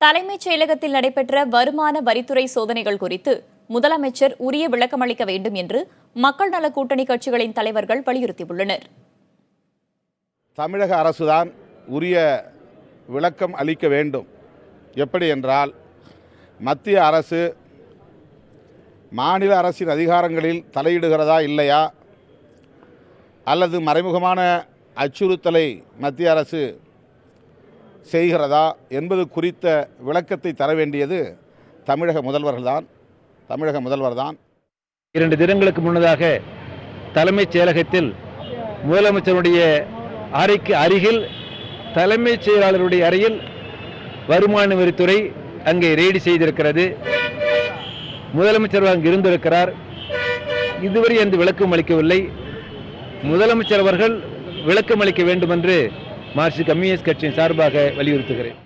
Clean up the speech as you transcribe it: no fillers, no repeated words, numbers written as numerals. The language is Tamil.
தலைமைச் செயலகத்தில் நடைபெற்ற வருமான வரித்துறை சோதனைகள் குறித்து முதலமைச்சர் உரிய விளக்கமளிக்க வேண்டும் என்று மக்கள் நல கூட்டணி கட்சிகளின் தலைவர்கள் வலியுறுத்தியுள்ளனர். தமிழக அரசுதான் உரிய விளக்கம் அளிக்க வேண்டும். எப்படி என்றால், மத்திய அரசு மாநில அரசின் அதிகாரங்களில் தலையிடுகிறதா இல்லையா, அல்லது மறைமுகமான அச்சுறுத்தலை மத்திய அரசு செய்கிறதா என்பது குறித்த விளக்கத்தை தர வேண்டியது தமிழக முதல்வர்தான். 2 தினங்களுக்கு முன்னதாக தலைமைச் செயலகத்தில் முதலமைச்சருடைய அறைக்கு அருகில் தலைமைச் செயலாளருடைய அறையில் வருமான வரித்துறை அங்கே ரெய்டு செய்திருக்கிறது. முதலமைச்சர் அங்கு இருந்திருக்கிறார். இதுவரை எந்த விளக்கம் அளிக்கவில்லை. முதலமைச்சர் அவர்கள் விளக்கம் அளிக்க வேண்டும் என்று மார்க்சிஸ்ட் கம்யூனிஸ்ட் கட்சியின் சார்பாக வலியுறுத்துகிறேன்.